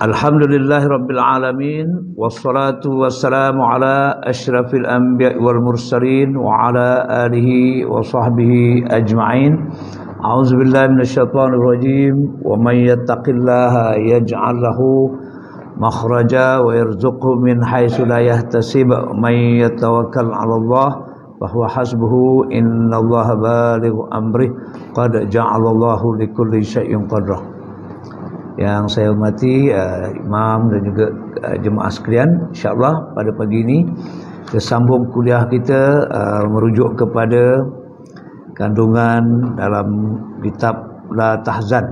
Alhamdulillahirabbil alamin wassalatu wassalamu ala asyrafil anbiya'i wal mursalin wa ala alihi wa sahbihi ajma'in. A'udzubillahi minasyaitonir rajim. Wa may yattaqillaha yaj'al lahu makhraja wa yarzuqhu min haitsu la yahtasib. May yatawakkal 'ala Allah fa huwa hasbuhu. Innallaha balighu amrih. Qad ja'alallahu likulli syai'in qadrah. Yang saya hormati imam dan juga jemaah sekalian, insya-Allah pada pagi ini kita sambung kuliah kita merujuk kepada kandungan dalam kitab La Tahzan,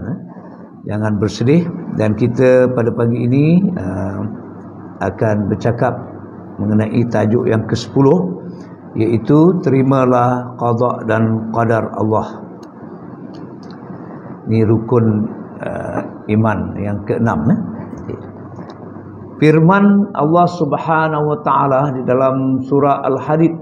jangan bersedih, dan kita pada pagi ini akan bercakap mengenai tajuk yang ke-10, iaitu terimalah qada dan qadar Allah. Ini rukun iman yang ke-6. Firman Allah Subhanahu wa taala di dalam surah Al-Hadid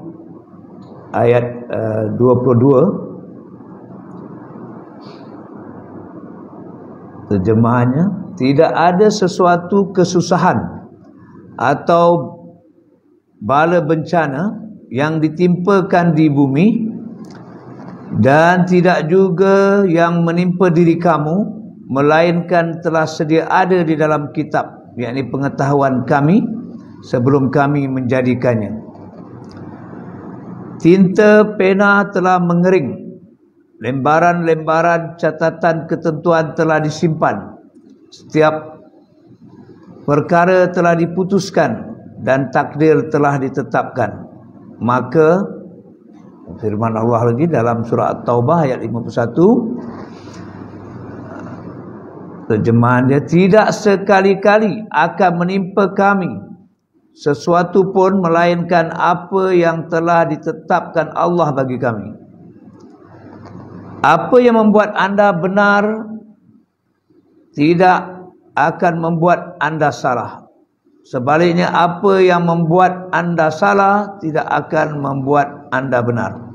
ayat 22. Terjemahannya, tidak ada sesuatu kesusahan atau bala bencana yang ditimpakan di bumi, dan tidak juga yang menimpa diri kamu, melainkan telah sedia ada di dalam kitab, yakni pengetahuan kami sebelum kami menjadikannya. Tinta pena telah mengering, lembaran-lembaran catatan ketentuan telah disimpan, setiap perkara telah diputuskan dan takdir telah ditetapkan. Maka firman Allah lagi dalam surah At-Taubah ayat 51, terjemahan dia, tidak sekali-kali akan menimpa kami sesuatu pun melainkan apa yang telah ditetapkan Allah bagi kami. Apa yang membuat anda benar tidak akan membuat anda salah. Sebaliknya, apa yang membuat anda salah tidak akan membuat anda benar.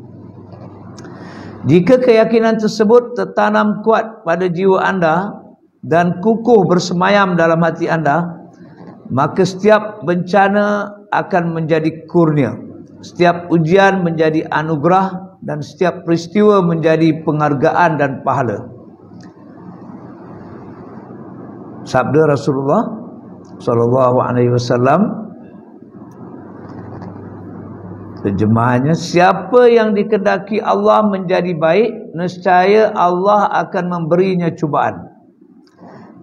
Jika keyakinan tersebut tertanam kuat pada jiwa anda dan kukuh bersemayam dalam hati anda, maka setiap bencana akan menjadi kurnia, setiap ujian menjadi anugerah, dan setiap peristiwa menjadi penghargaan dan pahala. Sabda Rasulullah sallallahu alaihi wasallam, terjemahannya, siapa yang dikehendaki Allah menjadi baik, nescaya Allah akan memberinya cubaan.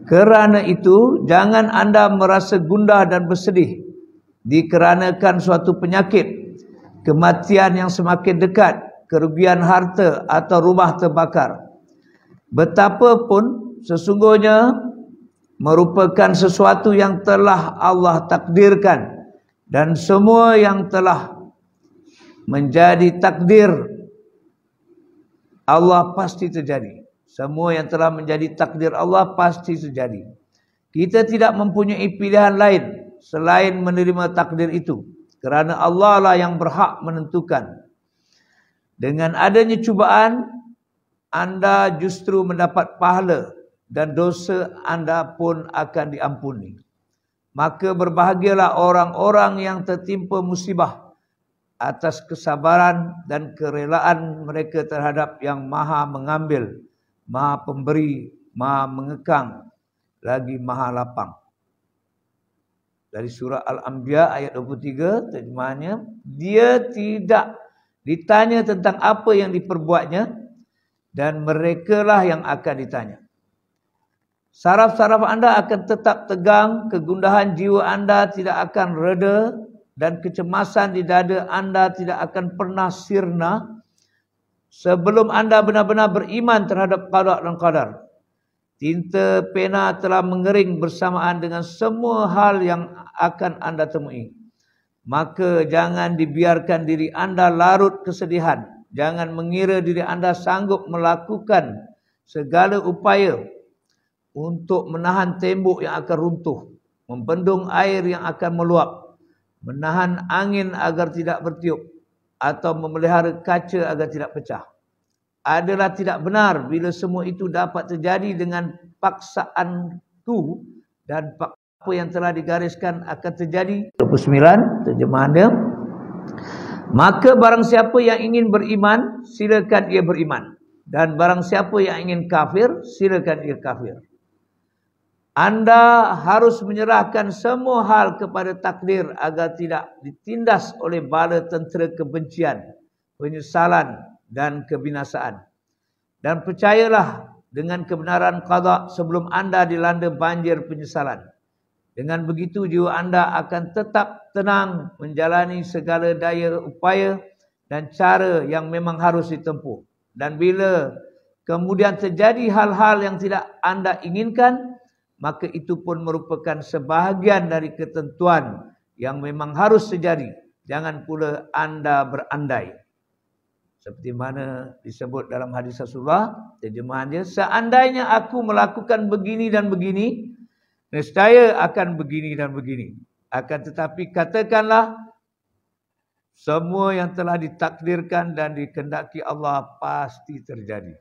Kerana itu, jangan anda merasa gundah dan bersedih dikarenakan suatu penyakit, kematian yang semakin dekat, kerugian harta atau rumah terbakar. Betapapun sesungguhnya merupakan sesuatu yang telah Allah takdirkan, dan semua yang telah menjadi takdir Allah pasti terjadi. Semua yang telah menjadi takdir Allah pasti terjadi. Kita tidak mempunyai pilihan lain selain menerima takdir itu, kerana Allah lah yang berhak menentukan. Dengan adanya cubaan, anda justru mendapat pahala dan dosa anda pun akan diampuni. Maka berbahagialah orang-orang yang tertimpa musibah atas kesabaran dan kerelaan mereka terhadap yang Maha mengambil, Maha pemberi, Maha mengekang, lagi Maha lapang. Dari surah Al-Anbiya ayat 23, terjemahannya, dia tidak ditanya tentang apa yang diperbuatnya, dan merekalah yang akan ditanya. Saraf-saraf anda akan tetap tegang, kegundahan jiwa anda tidak akan reda, dan kecemasan di dada anda tidak akan pernah sirna sebelum anda benar-benar beriman terhadap qada dan qadar. Tinta pena telah mengering bersamaan dengan semua hal yang akan anda temui. Maka jangan dibiarkan diri anda larut kesedihan. Jangan mengira diri anda sanggup melakukan segala upaya untuk menahan tembok yang akan runtuh, membendung air yang akan meluap, menahan angin agar tidak bertiup, atau memelihara kaca agar tidak pecah. Adalah tidak benar bila semua itu dapat terjadi dengan paksaanku dan apa yang telah digariskan akan terjadi. 29 terjemahan dia. Maka barang siapa yang ingin beriman, silakan ia beriman. Dan barang siapa yang ingin kafir, silakan ia kafir. Anda harus menyerahkan semua hal kepada takdir agar tidak ditindas oleh bala tentera kebencian, penyesalan dan kebinasaan. Dan percayalah dengan kebenaran qada sebelum anda dilanda banjir penyesalan. Dengan begitu jiwa anda akan tetap tenang menjalani segala daya upaya dan cara yang memang harus ditempuh. Dan bila kemudian terjadi hal-hal yang tidak anda inginkan, maka itu pun merupakan sebahagian dari ketentuan yang memang harus terjadi. Jangan pula anda berandai. Seperti mana disebut dalam hadis Rasulullah, terjemahan dia, seandainya aku melakukan begini dan begini, nescaya akan begini dan begini. Akan tetapi katakanlah, semua yang telah ditakdirkan dan dikehendaki Allah pasti terjadi.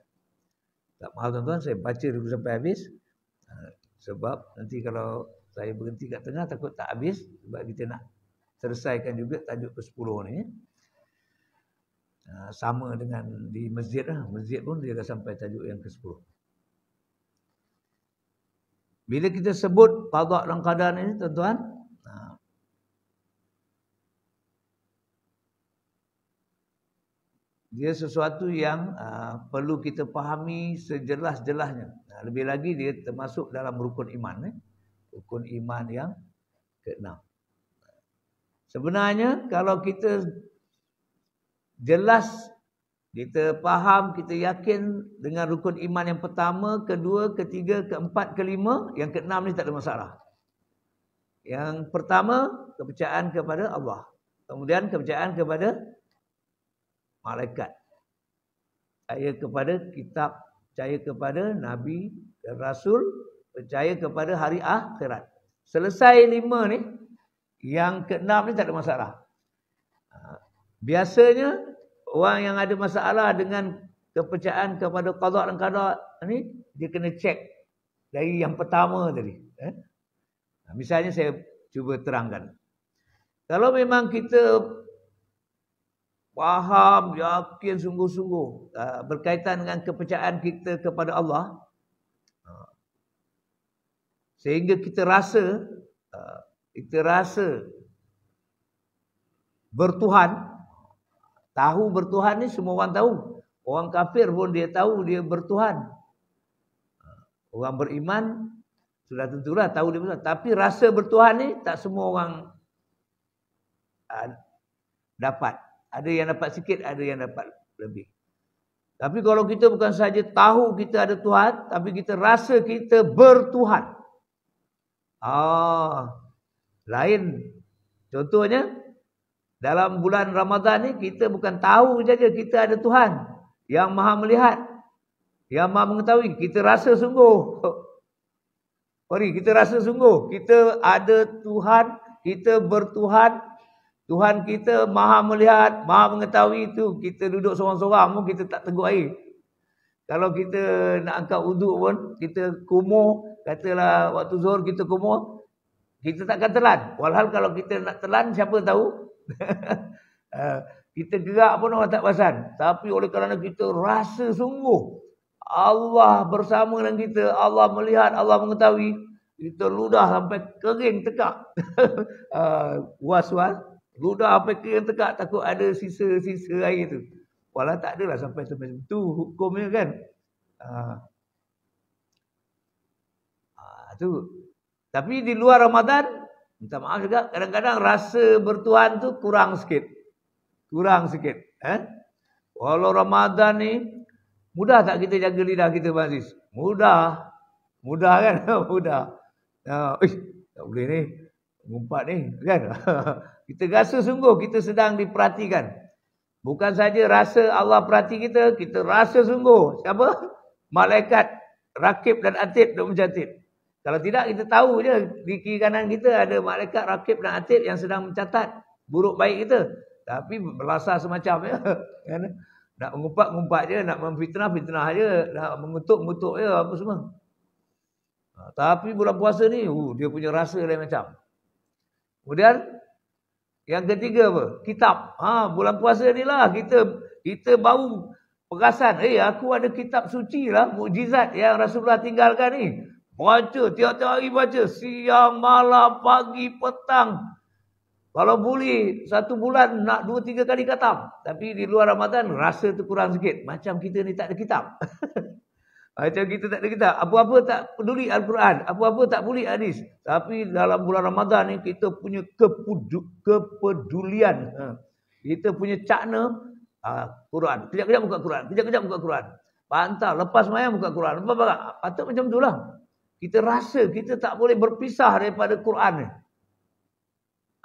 Tak maaf tuan-tuan, saya baca dulu sampai habis. Sebab nanti kalau saya berhenti kat tengah, takut tak habis. Sebab kita nak selesaikan juga tajuk ke-10 ni. Sama dengan di masjid lah. Masjid pun dia dah sampai tajuk yang ke-10. Bila kita sebut qada dan qadar ni tuan-tuan, dia sesuatu yang perlu kita fahami sejelas-jelasnya. Lebih lagi dia termasuk dalam rukun iman. Rukun iman yang ke-6. Sebenarnya kalau kita jelas, kita faham, kita yakin dengan rukun iman yang pertama, kedua, ketiga, keempat, kelima, yang keenam ni tak ada masalah. Yang pertama, kepercayaan kepada Allah. Kemudian kepercayaan kepada malaikat. Percaya kepada kitab, percaya kepada Nabi dan Rasul, percaya kepada hari akhirat. Selesai 5 ni, yang keenam ni tak ada masalah. Biasanya orang yang ada masalah dengan kepercayaan kepada qada dan qadar ni, dia kena cek dari yang pertama tadi. Misalnya saya cuba terangkan. Kalau memang kita faham, yakin sungguh-sungguh berkaitan dengan kepercayaan kita kepada Allah, sehingga kita rasa bertuhan. Tahu bertuhan ni semua orang tahu. Orang kafir pun dia tahu dia bertuhan. Orang beriman sudah tentulah tahu dia bertuhan. Tapi rasa bertuhan ni tak semua orang dapat. Ada yang dapat sikit, ada yang dapat lebih. Tapi kalau kita bukan saja tahu kita ada Tuhan, tapi kita rasa kita bertuhan. Lain. Contohnya, dalam bulan Ramadan ni kita bukan tahu saja kita ada Tuhan yang Maha melihat, yang Maha mengetahui. Kita rasa sungguh. Mari kita rasa sungguh kita ada Tuhan, kita bertuhan. Tuhan kita Maha melihat, Maha mengetahui itu. Kita duduk seorang-seorang pun kita tak teguk air. Kalau kita nak angkat wuduk pun, kita kumur, katalah waktu zuhur kita kumur, kita takkan telan. Walhal kalau kita nak telan, siapa tahu? Kita gerak pun orang tak perasan. Tapi oleh kerana kita rasa sungguh Allah bersama dengan kita, Allah melihat, Allah mengetahui, kita ludah sampai kering tekak. Was-was, ludah sampai kering tekak, takut ada sisa-sisa air tu. Walau tak adalah sampai itu hukumnya kan. Tu. Tapi di luar Ramadan, minta maaf juga, kadang-kadang rasa bertuhan tu kurang sikit. Walau Ramadan ni, mudah tak kita jaga lidah kita, Pak Aziz? Mudah kan? Mudah. Tak boleh ni, ngumpat ni, kan? Kita rasa sungguh kita sedang diperhatikan. Bukan saja rasa Allah perhati kita, kita rasa sungguh. Siapa? Malaikat, rakib dan atid duk mencatat. Kalau tidak, kita tahu je di kiri kanan kita ada malaikat, rakib dan atid yang sedang mencatat buruk baik kita. Tapi belasah semacam je. Nak mengumpat je, nak memfitnah je, nak mengutuk je, apa semua. Tapi bulan puasa ni, dia punya rasa lain macam. Kemudian, yang ketiga apa? Kitab. Bulan puasa ni lah kita baru perasan, aku ada kitab suci lah, mukjizat yang Rasulullah tinggalkan ni. Baca, tiap-tiap hari baca. Siang, malam, pagi, petang. Kalau boleh, 1 bulan nak 2-3 kali khatam. Tapi di luar Ramadan, rasa tu kurang sikit. Macam kita ni tak ada kitab. Macam kita tak ada kitab. Apa-apa tak peduli Al-Quran. Apa-apa tak peduli hadis. Tapi dalam bulan Ramadan ni, kita punya kepedulian. Kita punya cakna, Quran. Kejap-kejap buka Quran. Kejap-kejap buka Quran. Pantang. Lepas mayang buka Quran. Lepas barat. Patut macam tu lah. Kita rasa kita tak boleh berpisah daripada Quran ni.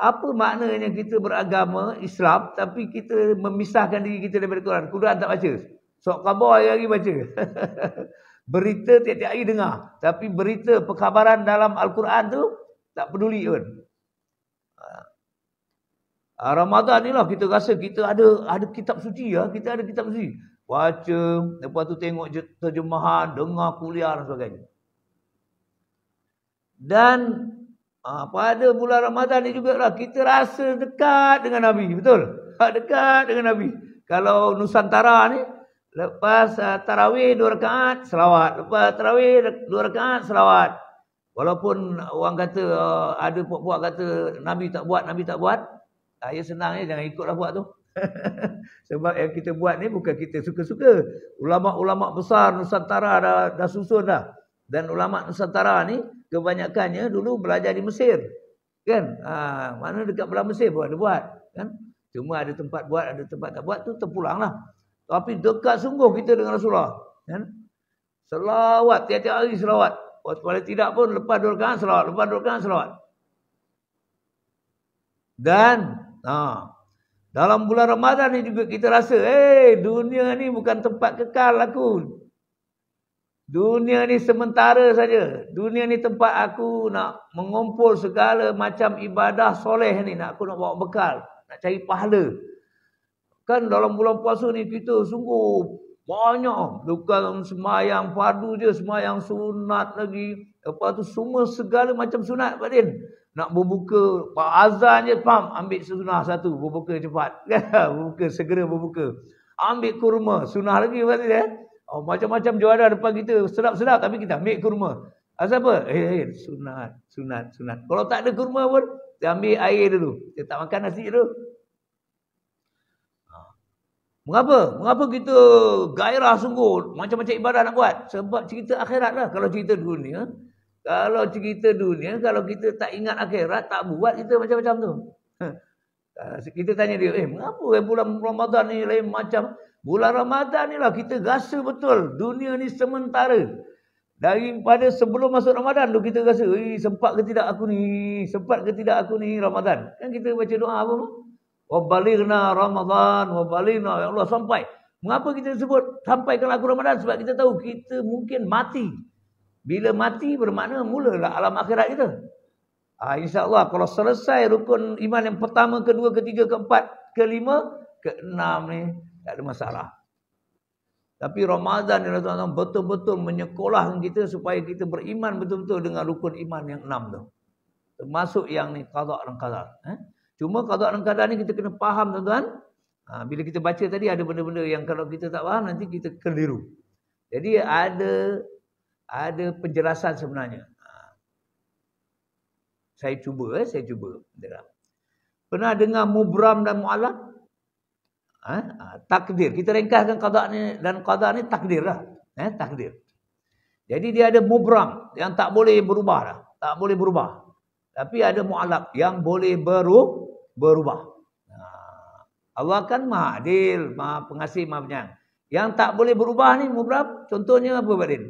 Apa maknanya kita beragama Islam tapi kita memisahkan diri kita daripada Quran? Quran tak baca. Sok khabar hari-hari baca. Berita tiap-tiap hari dengar. Tapi berita perkhabaran dalam Al-Quran tu tak peduli pun. Ramadan ni lah kita rasa kita ada kitab suci ya. Kita ada kitab suci. Baca, lepas tu tengok terjemahan, dengar kuliah dan sebagainya. Dan pada bulan Ramadan ni juga lah kita rasa dekat dengan Nabi. Betul? Dekat dengan Nabi. Kalau Nusantara ni, lepas tarawih 2 rakaat, selawat. Lepas tarawih 2 rakaat, selawat. Walaupun orang kata, ada puak-puak kata Nabi tak buat. Ya senang je, jangan ikutlah buat tu. Sebab yang kita buat ni bukan kita suka-suka. Ulama-ulama besar Nusantara dah susun dah. Dan ulama Nusantara ni kebanyakannya dulu belajar di Mesir. Kan? Mana dekat belah Mesir pun ada buat. Kan? Cuma ada tempat buat, ada tempat tak buat tu terpulang lah. Tapi dekat sungguh kita dengan Rasulullah. Kan? Selawat, tiap-tiap hari selawat. Paling tidak pun lepas 2 rakaat selawat. Lepas 2 rakaat selawat. Dan dalam bulan Ramadan ni juga kita rasa, dunia ni bukan tempat kekal aku. Dunia ni sementara saja. Dunia ni tempat aku nak mengumpul segala macam ibadah soleh ni. Aku nak bawa bekal. Nak cari pahala. Kan dalam bulan puasa ni kita sungguh banyak. Bukan semayang fardu je. Semayang sunat lagi. Lepas tu semua segala macam sunat Pak Din. Nak berbuka. Azan je ambil sunah satu. Berbuka cepat. Berbuka, segera berbuka. Ambil kurma. Sunah lagi Pak Din. Macam-macam juara depan kita. Sedap-sedap tapi kita ambil kurma. Asal apa? Sunat. Kalau tak ada kurma pun, kita ambil air dulu. Kita tak makan nasi dulu. Mengapa kita gairah sungguh macam-macam ibadah nak buat? Sebab cerita akhirat lah. Kalau cerita dunia, kalau kita tak ingat akhirat, tak buat kita macam-macam tu. Kita tanya dia, mengapa bulan Ramadan ni lain macam? Bulan Ramadan ni lah kita rasa betul dunia ni sementara. Daripada sebelum masuk Ramadan tu kita rasa, sempat ke tidak aku ni Ramadan. Kan kita baca doa apa? Wabalighna Ramadan, wabalighna, ya Allah sampai. Mengapa kita sebut sampaikan aku Ramadan? Sebab kita tahu kita mungkin mati. Bila mati bermakna mulalah alam akhirat kita. InsyaAllah kalau selesai rukun iman yang pertama, kedua, ketiga, keempat, kelima, keenam ni tak ada masalah. Tapi Ramadan ni tuan-tuan betul-betul menyekolahkan kita supaya kita beriman betul-betul dengan rukun iman yang 6 tu. Termasuk yang ni qada dan qadar. Cuma qada dan qadar ni kita kena faham tuan-tuan. Bila kita baca tadi ada benda-benda yang kalau kita tak faham nanti kita keliru. Jadi ada penjelasan sebenarnya. Saya cuba. Pernah dengar mubram dan mu'allaq? Takdir. Kita ringkaskan qada ni dan qada ni takdir lah. Takdir. Jadi dia ada mubram yang tak boleh berubah lah. Tak boleh berubah. Tapi ada mu'allaq yang boleh berubah. Allah kan maha adil, maha pengasih, maha penyayang. Yang tak boleh berubah ni mubram, contohnya apa Pak Din?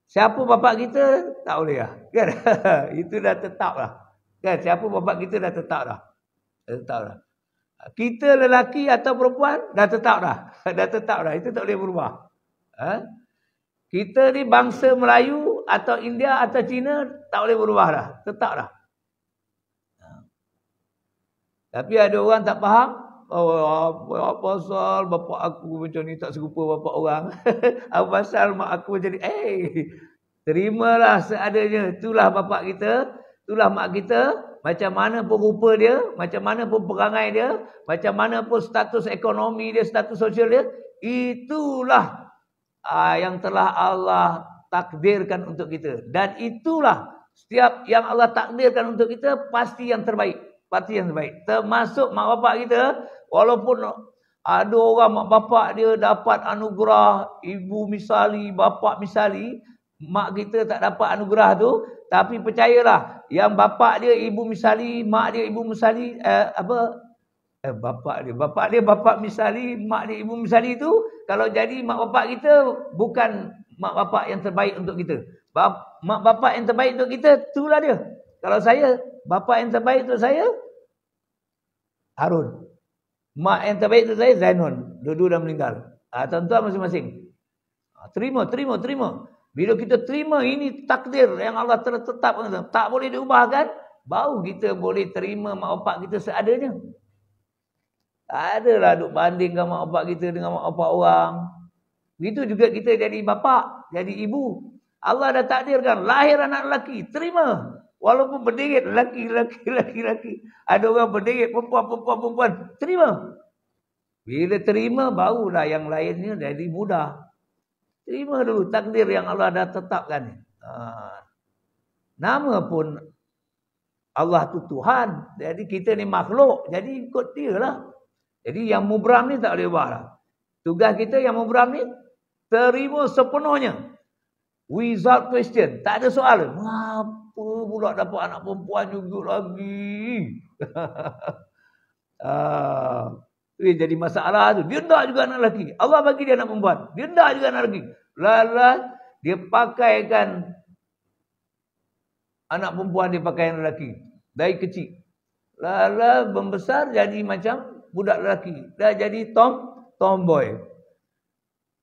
Siapa bapak kita tak boleh lah. Kan? Itu dah tetap lah. Kan? Siapa bapak kita dah tetap dah. Kita lelaki atau perempuan dah tetap dah. Itu tak boleh berubah. Kita ni bangsa Melayu atau India atau Cina tak boleh berubah dah. Tetap dah. Tapi ada orang tak faham. Apa pasal bapak aku macam ni tak serupa bapak orang. Apa pasal mak aku macam ni. Terimalah seadanya. Itulah bapak kita, itulah mak kita. Macam mana pun rupa dia, macam mana pun perangai dia, macam mana pun status ekonomi dia, status sosial dia, itulah yang telah Allah takdirkan untuk kita. Dan itulah setiap yang Allah takdirkan untuk kita pasti yang terbaik. Pasti yang terbaik. Termasuk mak bapak kita, walaupun ada orang mak bapak dia dapat anugerah, ibu misali, bapak misali, mak kita tak dapat anugerah tu, tapi percayalah, yang bapak dia ibu misali, mak dia ibu misali, bapak dia bapak misali, mak dia ibu misali tu, kalau jadi mak bapak kita bukan mak bapak yang terbaik untuk kita. Mak bapak yang terbaik untuk kita, itulah dia. Kalau saya, bapak yang terbaik untuk saya Harun. Mak yang terbaik untuk saya Zainun. Dua-dua dah meninggal. Tuan-tuan masing-masing. Terima. Bila kita terima ini takdir yang Allah telah tetapkan, tak boleh diubahkan, baru kita boleh terima mak bapak kita seadanya. Tak adalah duk bandingkan mak bapak kita dengan mak bapak orang. Begitu juga kita jadi bapak, jadi ibu. Allah dah takdirkan lahir anak lelaki, terima. Walaupun berderet lelaki. Ada orang berderet perempuan, terima. Bila terima, barulah yang lainnya jadi mudah. Terima dulu takdir yang Allah dah tetapkan. Nama pun Allah tu Tuhan. Jadi kita ni makhluk. Jadi ikut dia lah. Jadi yang mubram ni tak boleh ubah lah. Tugas kita yang mubram ni, terima sepenuhnya. Without question. Tak ada soal. Apa pula dapat anak perempuan juga lagi? Itu jadi masalah tu. Dia tak juga anak lelaki. Allah bagi dia anak perempuan. Dia tak juga anak lelaki. Lala dia pakaikan anak perempuan dia pakaian lelaki. Dari kecil. Lala membesar jadi macam budak lelaki. Dah jadi tomboy.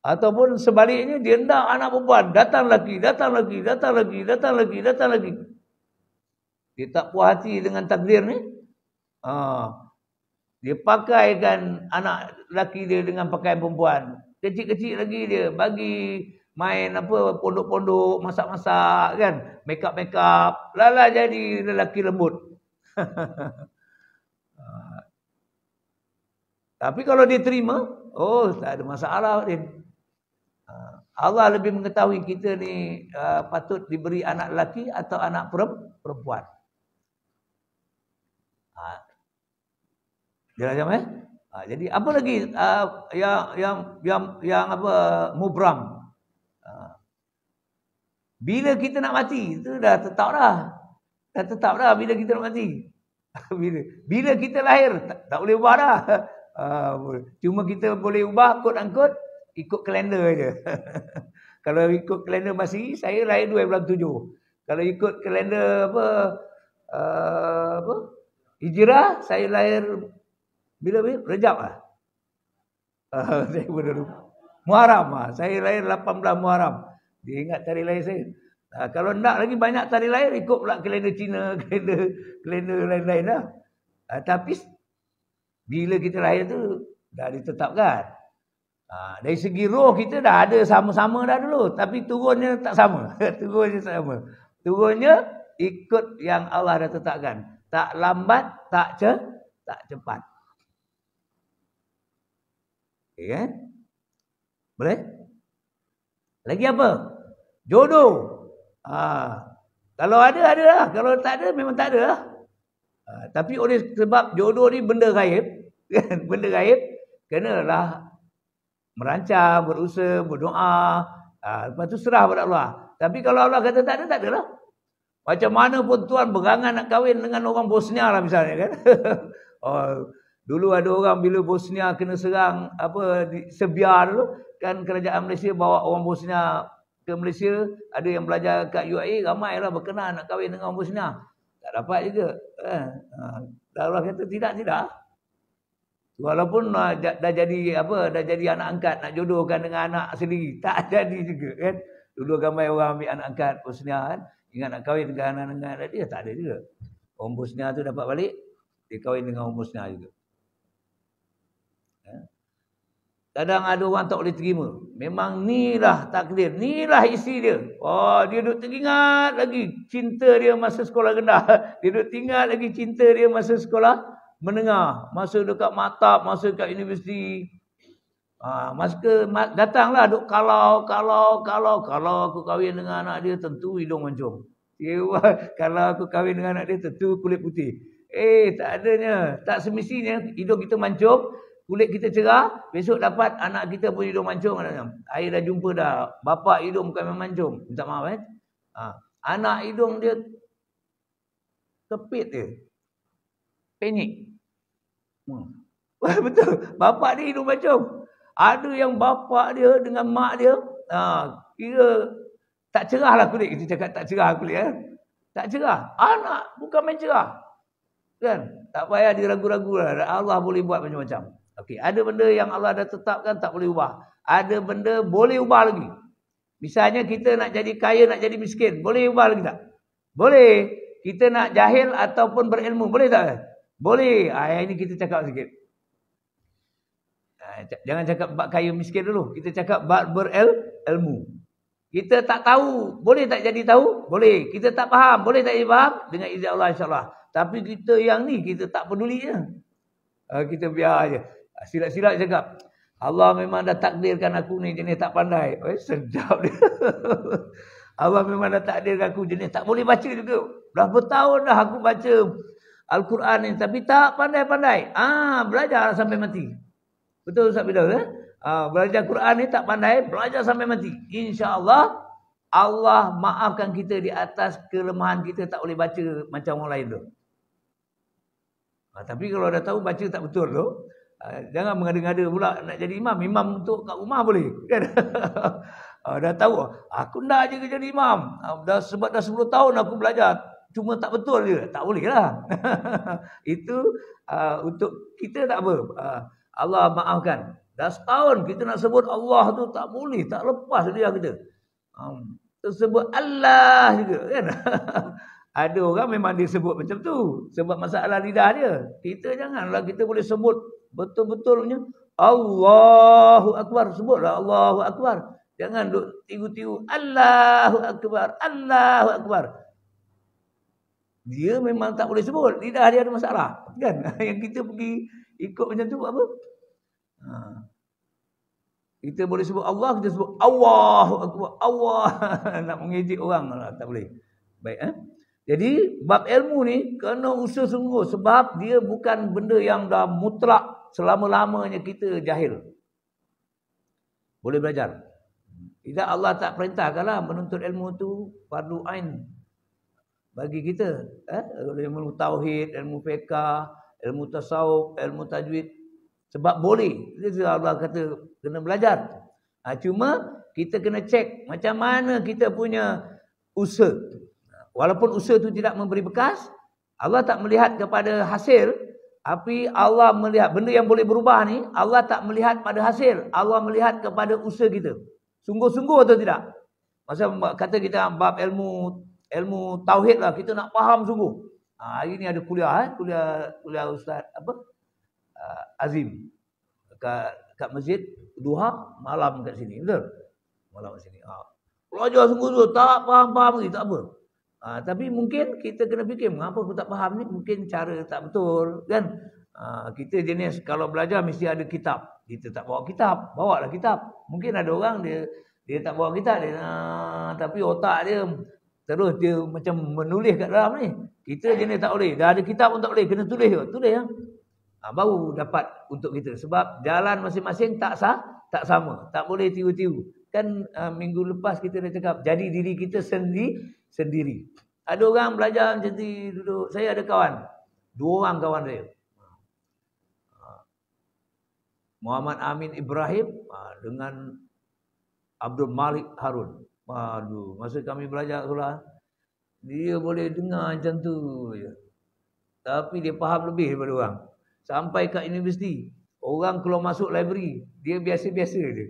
Ataupun sebaliknya dia hendak anak perempuan. Datang lagi. Dia tak puas hati dengan takdir ni. Dia pakaikan anak lelaki dia dengan pakaian perempuan. Kecil-kecil lagi dia bagi main pondok-pondok, masak-masak kan. Make-up. Lala jadi lelaki lembut. Tapi kalau dia terima, tak ada masalah dia. Allah lebih mengetahui kita ni patut diberi anak lelaki atau anak perempuan. Jelas macam jadi apa lagi yang mubram. Bila kita nak mati, itu dah tetap dah. Dah tetap dah bila kita nak mati. Bila kita lahir, tak boleh ubah dah. Cuma kita boleh ubah quote-unquote ikut kalender je. Kalau ikut kalender Masih, saya lahir 2 bulan 7. Kalau ikut kalender Hijrah, saya lahir bila? Rejab lah. Saya pun dah lupa. Muharram. Saya lahir 18 Muharram. Dia ingat tarikh lahir saya. Kalau nak lagi banyak tarikh lahir, ikut pula kalender Cina, kalender lain-lain lah. Tapi bila kita lahir tu dah ditetapkan. Dari segi roh kita dah ada sama-sama dah dulu. Tapi turunnya tak sama. Turunnya ikut yang Allah dah tetapkan. Tak lambat, tak cepat. Okay, kan? Boleh? Lagi apa? Jodoh. Kalau ada lah. Kalau tak ada, memang tak ada lah. Tapi oleh sebab jodoh ni benda gaib. Benda gaib. Kenalah merancang, berusaha, berdoa. Lepas tu serah pada Allah. Tapi kalau Allah kata tak ada lah. Macam mana pun tuan berangan nak kahwin dengan orang Bosnia lah misalnya kan. Dulu ada orang bila Bosnia kena serang di Serbia dulu kan, kerajaan Malaysia bawa orang Bosnia ke Malaysia, ada yang belajar kat UAE, ramailah berkenan nak kahwin dengan orang Bosnia. Tak dapat juga. Allah kata tidak. Walaupun dah jadi anak angkat nak jodohkan dengan anak sendiri, tak jadi juga kan. Dulu ramai orang ambil anak angkat Bosnia kan, ingat nak kahwin dengan anak dia, tak ada juga. Orang Bosnia tu dapat balik, dia kahwin dengan orang Bosnia juga. Kadang ada orang tak boleh terima. Memang inilah takdir. Inilah isi dia. Oh, dia duduk teringat lagi cinta dia masa sekolah rendah. Dia duduk ingat lagi cinta dia masa sekolah menengah. Masa dekat maktab, masa dekat universiti. Datanglah duk kalau aku kahwin dengan anak dia tentu hidung mancung. Kalau aku kahwin dengan anak dia tentu kulit putih. Tak adanya. Tak semestinya hidung kita mancung. Kulit kita cerah, besok dapat anak kita pun hidung mancung. Air dah jumpa dah. Bapa hidung bukan memang mancung. Minta maaf anak hidung dia kepit dia. Penyik. Betul. Bapa dia hidung mancung. Ada yang bapa dia dengan mak dia, kira tak cerah lah kulit. Kita cakap tak cerah kulit. Tak cerah. Anak bukan main cerah. Kan? Tak payah diragu-ragu lah. Allah boleh buat macam-macam. Okey, ada benda yang Allah dah tetapkan tak boleh ubah. Ada benda boleh ubah lagi. Misalnya kita nak jadi kaya, nak jadi miskin. Boleh ubah lagi tak? Boleh. Kita nak jahil ataupun berilmu. Boleh tak? Boleh. Ini kita cakap sikit. Jangan cakap bab kaya miskin dulu. Kita cakap bab berilmu. Kita tak tahu. Boleh tak jadi tahu? Boleh. Kita tak faham. Boleh tak jadi faham? Dengan izin Allah insyaAllah. Tapi kita yang ni, kita tak peduli je. Kita biar je. Silap-silap cakap, Allah memang dah takdirkan aku ni jenis tak pandai. Sedap dia. Allah memang dah takdirkan aku jenis tak boleh baca juga. Dah bertahun dah aku baca Al-Quran ni. Tapi tak pandai-pandai. Belajar sampai mati. Betul Ustaz Bidal? Belajar Quran ni tak pandai. Belajar sampai mati. InsyaAllah Allah maafkan kita di atas kelemahan kita tak boleh baca macam orang lain tu. Tapi kalau dah tahu baca tak betul tu, jangan mengada-ngada pula nak jadi imam. Imam untuk kat rumah boleh. Kan? Dah tahu, aku nak je jadi imam. Sebab dah 10 tahun aku belajar. Cuma tak betul je. Tak boleh lah. Itu untuk kita tak apa. Allah maafkan. Dah setahun kita nak sebut Allah tu tak boleh. Tak lepas dia kita. Tersebut Allah juga. Kan? Ada orang memang dia sebut macam tu. Sebab masalah lidah dia. Kita janganlah kita boleh sebut betul-betulnya. Allahu Akbar. Sebutlah Allahu Akbar. Jangan duk tiru-tiru. Allahu Akbar. Allahu Akbar. Dia memang tak boleh sebut. Lidah dia ada masalah. Kan? Yang kita pergi ikut macam tu apa? Kita boleh sebut Allah. Kita sebut Allahu Akbar. Allah. Nak mengejek orang. Tak boleh. Baik. Jadi bab ilmu ni kena usaha sungguh sebab dia bukan benda yang dah mutlak selama-lamanya kita jahil. Boleh belajar. Tidak Allah tak perintahkanlah menuntut ilmu tu fardu ain bagi kita. Ilmu tauhid, ilmu fiqh, ilmu tasawuf, ilmu tajwid. Sebab boleh. Itu Allah kata kena belajar. Cuma kita kena cek macam mana kita punya usaha. Walaupun usaha itu tidak memberi bekas, Allah tak melihat kepada hasil, tapi Allah melihat benda yang boleh berubah ni, Allah tak melihat pada hasil, Allah melihat kepada usaha kita. Sungguh-sungguh atau tidak? Masa kata kita bab ilmu tauhid lah, kita nak faham sungguh. Hari ni ada kuliah Ustaz Azim kat masjid Duha malam kat sini, betul? Malam kat sini. Belajar sungguh-sungguh tak faham lagi, tak apa. Tapi mungkin kita kena fikir, mengapa aku tak faham ni? Mungkin cara tak betul, kan? Kita jenis kalau belajar mesti ada kitab. Kita tak bawa kitab, bawalah kitab. Mungkin ada orang dia tak bawa kitab, tapi otak dia terus dia macam menulis kat dalam ni. Kita jenis tak boleh. Dah ada kitab pun tak boleh, kena tulis je. Tulis ya. Baru dapat untuk kita. Sebab jalan masing-masing tak sama. Tak boleh tiru-tiru. Kan minggu lepas kita dah cakap, jadi diri kita sendiri. Ada orang belajar macam tu duduk. Saya ada kawan. 2 orang kawan saya. Muhammad Amin Ibrahim dengan Abdul Malik Harun. Masa kami belajar sekolah, dia boleh dengar macam tu je. Tapi dia faham lebih daripada orang. Sampai kat universiti, orang keluar masuk library, dia biasa-biasa je.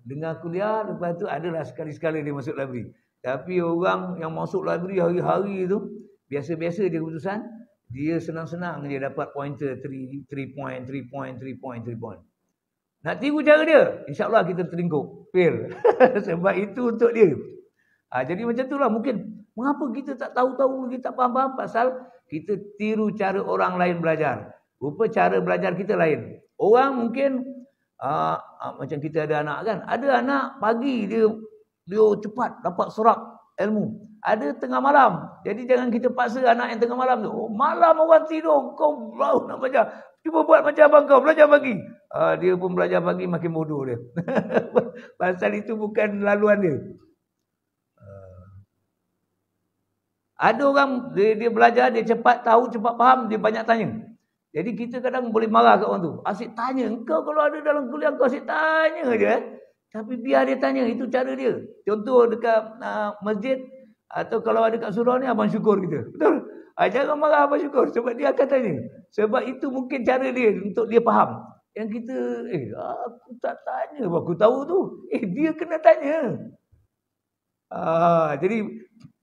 Dengar kuliah, lepas tu adalah sekali-sekala dia masuk library. Tapi orang yang masuk library hari-hari tu, biasa-biasa dia keputusan, dia senang-senang dia dapat pointer 3 point. Nak tiru cara dia, insya-Allah kita terlingkup. Fail. Sebab itu untuk dia. Jadi macam itulah mungkin. Mengapa kita tak tahu-tahu, kita tak faham-faham? Pasal kita tiru cara orang lain belajar. Rupa cara belajar kita lain. Orang mungkin macam kita ada anak kan. Ada anak pagi dia cepat dapat serap ilmu. Ada tengah malam. Jadi jangan kita paksa anak yang tengah malam tu. Malam orang tidur, kau baru nak belajar. Cuba buat macam abang kau, belajar pagi. Dia pun belajar pagi makin bodoh dia. Pasal itu bukan laluan dia. Ada orang dia belajar, dia cepat tahu, cepat faham, dia banyak tanya. Jadi kita kadang boleh marah kat orang tu. Asyik tanya. Engkau kalau ada dalam kuliah kau asyik tanya je. Tapi biar dia tanya. Itu cara dia. Contoh dekat masjid. Atau kalau ada kat surau ni abang syukur kita. Betul? Jangan marah abang syukur. Sebab dia akan tanya. Sebab itu mungkin cara dia untuk dia faham. Yang kita, aku tak tanya. Aku tahu tu. Dia kena tanya. Jadi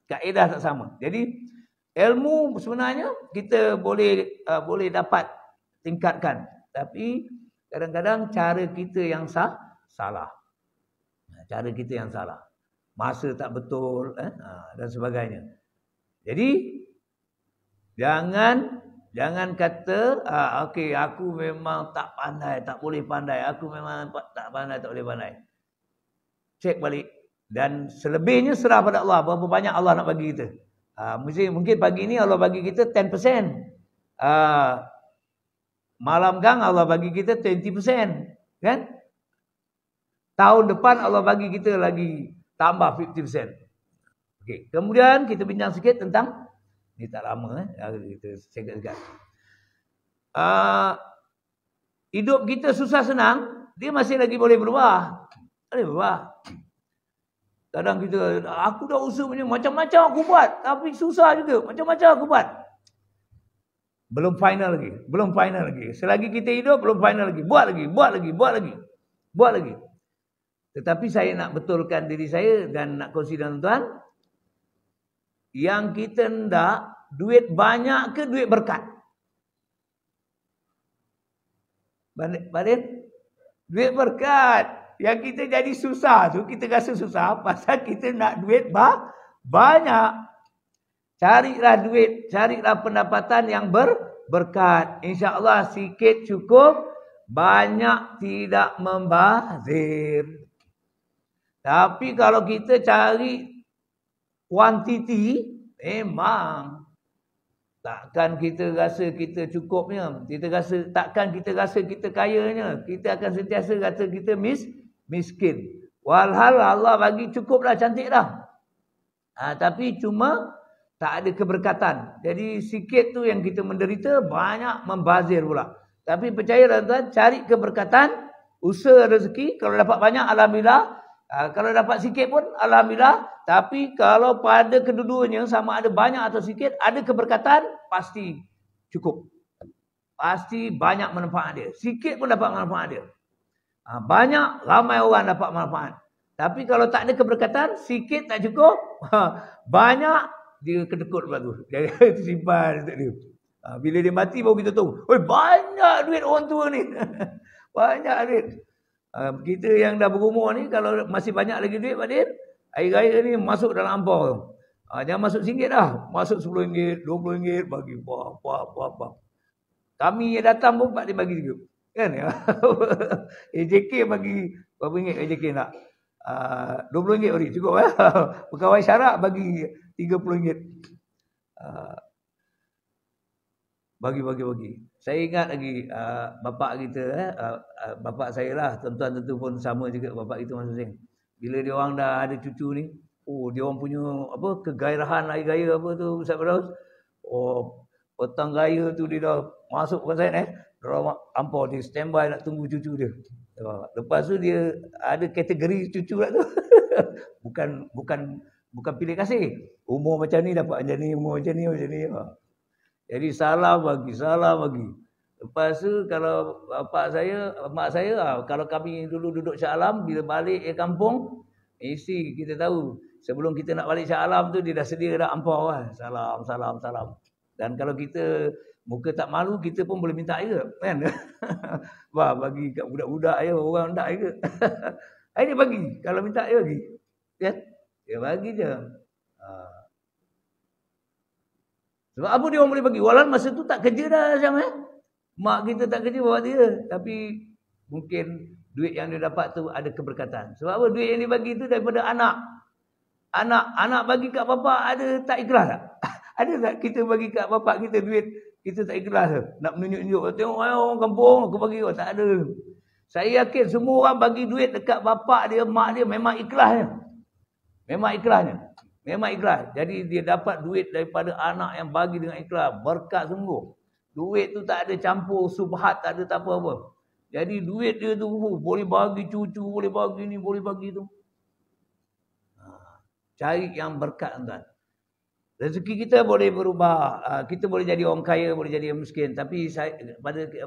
kaedah tak sama. Jadi ilmu sebenarnya kita boleh dapat tingkatkan, tapi kadang-kadang cara kita yang salah. Cara kita yang salah. Masa tak betul dan sebagainya. Jadi jangan kata okey aku memang tak pandai, tak boleh pandai. Aku memang tak pandai, tak boleh pandai. Cek balik dan selebihnya serah pada Allah berapa banyak Allah nak bagi kita. Mungkin pagi ni Allah bagi kita 10%. Malam kan Allah bagi kita 20%. Kan? Tahun depan Allah bagi kita lagi tambah 50%. Okay. Kemudian kita bincang sikit tentang, ni tak lama kita singkat-singkat. Hidup kita susah senang, dia masih lagi boleh berubah. Boleh berubah. Kadang kita, aku dah usaha macam-macam aku buat. Tapi susah juga. Macam-macam aku buat. Belum final lagi. Selagi kita hidup, belum final lagi. Buat lagi. Tetapi saya nak betulkan diri saya dan nak kongsi dengan tuan. Yang kita hendak, duit banyak ke duit berkat? Badin? Duit berkat. Yang kita jadi susah tu, kita rasa susah pasal kita nak duit banyak. Carilah duit, carilah pendapatan yang berkat. InsyaAllah sikit cukup, banyak tidak membazir. Tapi kalau kita cari kuantiti, memang takkan kita rasa kita cukupnya. Takkan kita rasa kita kayanya. Kita akan sentiasa kata kita miskin. Walhal Allah bagi cukup dah, cantik dah. Tapi cuma tak ada keberkatan. Jadi sikit tu yang kita menderita, banyak membazir pula. Tapi percayalah tuan, cari keberkatan, usaha rezeki. Kalau dapat banyak, alhamdulillah. Kalau dapat sikit pun, alhamdulillah. Tapi kalau pada kedua-duanya, sama ada banyak atau sikit, ada keberkatan, pasti cukup. Pasti banyak manfaat dia. Sikit pun dapat manfaat dia. Banyak, ramai orang dapat manfaat. Tapi kalau tak ada keberkatan, sikit tak cukup. Banyak, dia kedekut pula tu. Dia simpan untuk dia. Bila dia mati baru kita tahu. Banyak duit orang tua ni. Banyak duit. Kita yang dah berumur ni, kalau masih banyak lagi duit, Pak Din, air raya ni masuk dalam ampau tu. Jangan masuk RM1 dah. Masuk RM10, RM20, bagi. Kami yang datang pun Pak Din bagi juga. Kan? AJK bagi berapa ringgit AJK nak? RM20 beri. Cukup ya? Pegawai syarak bagi RM30. Bagi. Saya ingat lagi bapak kita, bapak saya lah, tuan-tuan tentu pun sama juga bapak kita masing-masing. Bila dia orang dah ada cucu ni, dia orang punya kegairahan hari raya apa tu Ustaz Firdaus. Petang raya tu dia dah masuk pasal dia ampau dia standby nak tunggu cucu dia. Lepas tu dia ada kategori cucu lah tu. bukan pilih kasih. Umur macam ni dapat macam ni, umur macam ni. Jadi salah bagi. Lepas tu kalau mak saya, kalau kami dulu duduk Shah Alam, bila balik ke kampung, mesti kita tahu. Sebelum kita nak balik Shah Alam tu, dia dah sedia dah ampau lah. Salam. Dan kalau kita muka tak malu, kita pun boleh minta air kan. Wah, bagi kat budak-budak ya, orang tak air. Air dia bagi, kalau minta air bagi. Kan? Dia bagi je. Sebab apa dia orang boleh bagi? Walau masa tu tak kerja dah macam mak kita tak kerja bawa dia. Tapi mungkin duit yang dia dapat tu ada keberkatan. Sebab apa? Duit yang dia bagi tu daripada anak. Anak bagi kat bapak ada tak ikhlas tak? Ada tak kita bagi kat bapak kita duit, kita tak ikhlas ke? Nak menunjuk-nunjuk. Tengok orang kampung aku bagi. Tak ada. Saya yakin semua orang bagi duit dekat bapak dia, mak dia memang ikhlasnya. Memang ikhlas. Jadi dia dapat duit daripada anak yang bagi dengan ikhlas. Berkat sungguh. Duit tu tak ada campur subhat, tak ada tak apa-apa. Jadi duit dia tu boleh bagi cucu, boleh bagi ni, boleh bagi tu. Cari yang berkat tuan. Rezeki kita boleh berubah. Kita boleh jadi orang kaya, boleh jadi orang miskin. Tapi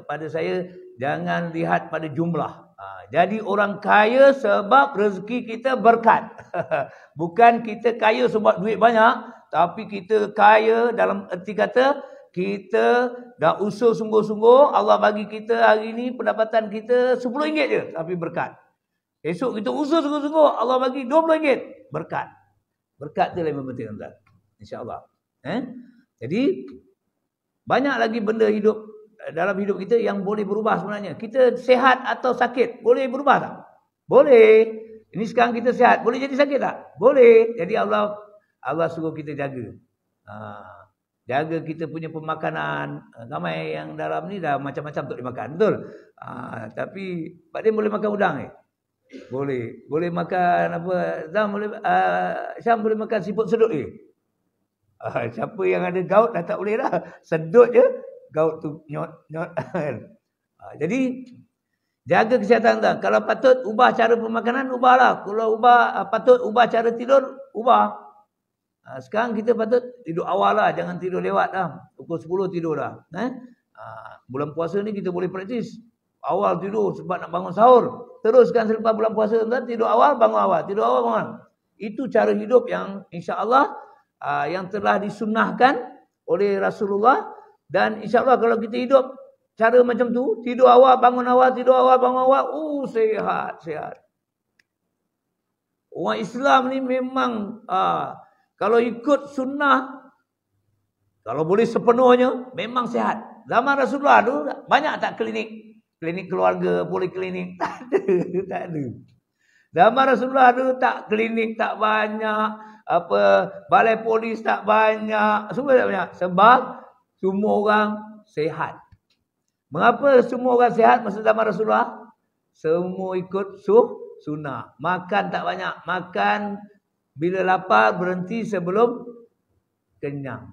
pada saya, jangan lihat pada jumlah. Jadi orang kaya sebab rezeki kita berkat. Bukan kita kaya sebab duit banyak. Tapi kita kaya dalam erti kata, kita dah usaha sungguh-sungguh. Allah bagi kita hari ni pendapatan kita RM10 je. Tapi berkat. Esok kita usaha sungguh-sungguh. Allah bagi RM20. Berkat. Berkat tu lebih penting tuan. InsyaAllah. Jadi, banyak lagi benda hidup dalam hidup kita yang boleh berubah sebenarnya. Kita sihat atau sakit, boleh berubah tak? Boleh. Ini sekarang kita sihat, boleh jadi sakit tak? Boleh. Jadi Allah suruh kita jaga. Jaga kita punya pemakanan. Ramai yang dalam ni dah macam-macam untuk dimakan. Betul? Tapi, Pak Din boleh makan udang Boleh. Boleh makan apa? Zam boleh, Syam boleh makan siput sedut siapa yang ada gout dah tak boleh dah. Sedut je, gout tu nyot. Jadi, jaga kesihatan tuan. Kalau patut ubah cara pemakanan, ubahlah. Kalau patut ubah cara tidur, ubah. Sekarang kita patut tidur awal lah. Jangan tidur lewat lah. Pukul 10 tidur lah. Bulan puasa ni kita boleh praktis. Awal tidur sebab nak bangun sahur. Teruskan selepas bulan puasa tuan, tidur awal, bangun awal. Tidur awal, bangun. Itu cara hidup yang insya-Allah yang telah disunnahkan oleh Rasulullah. Dan insya-Allah kalau kita hidup cara macam tu, tidur awal, bangun awal, tidur awal, bangun awal, sihat. Orang Islam ni memang kalau ikut sunnah, kalau boleh sepenuhnya, memang sihat. Zaman Rasulullah tu banyak tak klinik keluarga, poliklinik? Tak ada. Zaman Rasulullah tu tak klinik tak banyak. Balai polis tak banyak. Semua tak banyak. Sebab semua orang sihat. Mengapa semua orang sihat masa zaman Rasulullah? Semua ikut sunnah. Makan tak banyak. Makan bila lapar, berhenti sebelum kenyang.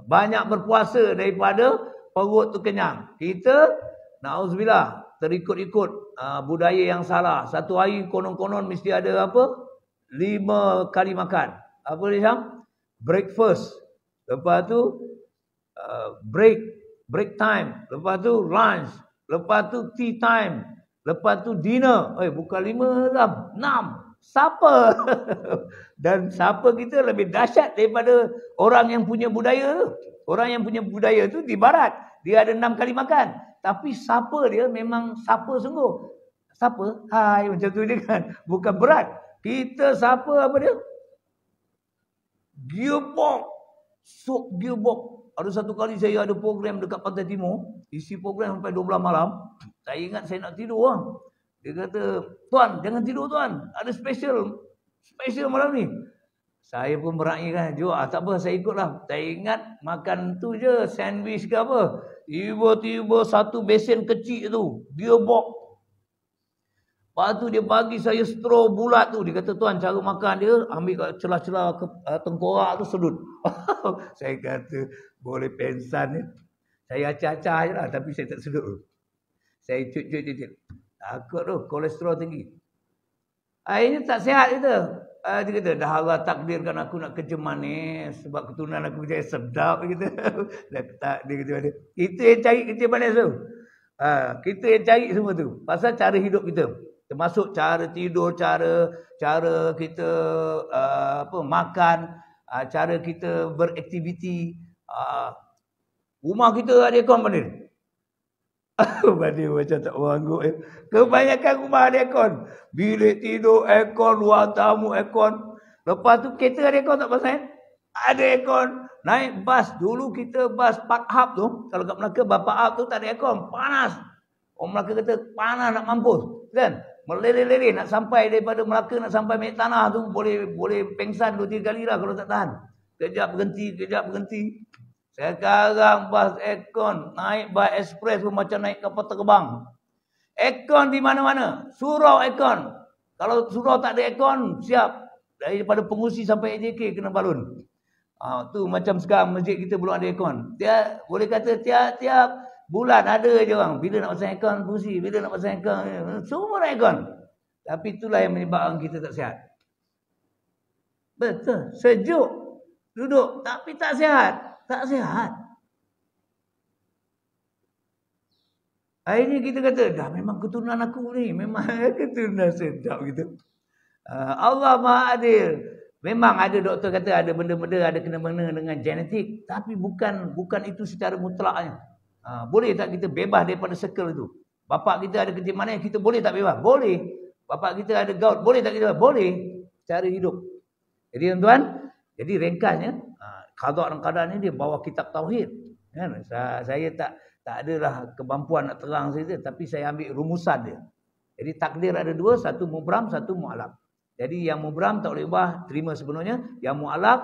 Banyak berpuasa daripada perut tu kenyang. Kita, na'udzubillah, terikut-ikut budaya yang salah. Satu hari konon-konon mesti ada 5 kali makan. Apa dia Syam? Breakfast. Lepas tu break time. Lepas tu lunch. Lepas tu tea time. Lepas tu dinner. Bukan 5 lah, 6. Supper. Dan supper kita lebih dahsyat daripada orang yang punya budaya. Orang yang punya budaya tu di barat. Dia ada 6 kali makan. Tapi supper dia memang supper sungguh. Supper? Hai, macam tu dia kan. Bukan berat. Kita supper apa dia? Gearbox. Sup gearbox. Ada satu kali saya ada program dekat Pantai Timur. Isi program sampai 12 malam. Saya ingat saya nak tidur lah. Dia kata, tuan jangan tidur tuan. Ada special malam ni. Saya pun meraihkan. Tak apa, saya ikutlah. Saya ingat makan tu je. Sandwich ke apa. Tiba-tiba satu besen kecil tu. Gearbox. Lepas tu dia bagi saya straw bulat tu. Dia kata, tuan cara makan dia, ambil kat celah-celah tengkorak tu sedut. Saya kata, boleh pensan ni. Saya acah-acah je lah, tapi saya tak sedut. Saya cut. Takut tu, kolesterol tinggi. Akhirnya tak sihat kita. Dia kata, dah Allah takdirkan aku nak kerja manis. Sebab keturunan aku jadi sedap. Dia kata, kita yang cari kerja manis tu. Kita yang cari semua tu. Pasal cara hidup kita. Termasuk cara tidur, cara kita makan, cara kita beraktiviti. Rumah kita ada aircon Badil. Badil macam tak berangguk. Kebanyakan rumah ada aircon. Bilik tidur aircon, ruang tamu aircon. Lepas tu kereta ada aircon tak pasal? Ada aircon. Naik bas. Dulu kita bas Park Hub tu. Kalau kat Melaka, Park Hub tu tak ada aircon. Panas. Orang Melaka kata panas nak mampus. Kan? Meleleh-leleh nak sampai daripada Melaka nak sampai Mek Tanah tu boleh pengsan 2-3 kali lah kalau tak tahan. Kejap berhenti. Sekarang bas aircon, naik bas ekspres pun macam naik kapal terbang. Aircon di mana-mana, surau aircon. Kalau surau tak ada aircon, siap. Daripada pengungsi sampai AJK kena balun. Tu macam sekarang masjid kita belum ada aircon. Dia boleh kata tiap-tiap bulan ada je orang. Bila nak pasang aircon fungsi, bila nak pasang aircon, semua aircon. Tapi itulah yang menyebabkan kita tak sihat. Betul, sejuk duduk tapi tak sihat. Tak sihat. Akhirnya kita kata, dah memang keturunan aku ni, memang keturunan sedap gitu. Allah Maha Adil. Memang ada doktor kata ada benda-benda ada kena-mengena dengan genetik, tapi bukan itu secara mutlaknya. Boleh tak kita bebas daripada circle itu? Bapak kita ada kerja mana, kita boleh tak bebas? Boleh. Bapak kita ada gout, boleh tak kita bebas? Boleh. Cara hidup. Jadi tuan-tuan, jadi ringkasnya, qada dan qadar ni dia bawa kitab tauhid. Kan? Saya tak adalah kemampuan nak terang saja, tapi saya ambil rumusan dia. Jadi takdir ada dua, satu mubram, satu mu'alaq. Jadi yang mubram tak boleh ubah, terima sepenuhnya. Yang mu'alaq,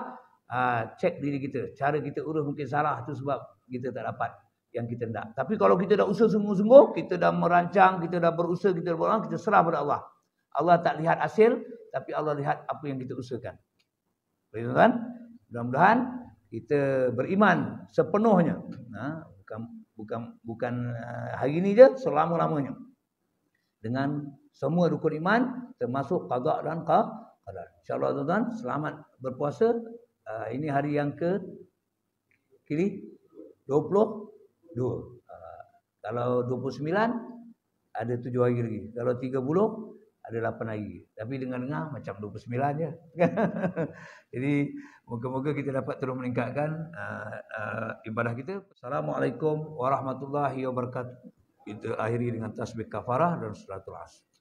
cek diri kita. Cara kita urus mungkin salah, tu sebab kita tak dapat yang kita nak. Tapi kalau kita dah usaha sungguh-sungguh, kita dah merancang, kita dah berusaha, kita dah berulang, kita serah pada Allah. Allah tak lihat hasil, tapi Allah lihat apa yang kita usahakan. Baik tuan-tuan, mudah-mudahan kita beriman sepenuhnya. Bukan hari ini je, selama-lamanya. Dengan semua rukun iman, termasuk qada dan qadar. InsyaAllah tuan-tuan, selamat berpuasa. Ini hari yang kini 22. Kalau 29, ada 7 hari lagi. Kalau 30, ada 8 hari. Tapi dengar-dengar macam 29 je. Jadi moga-moga kita dapat terus meningkatkan ibadah kita. Assalamualaikum warahmatullahi wabarakatuh. Kita akhiri dengan tasbih kafarah dan salatul asr.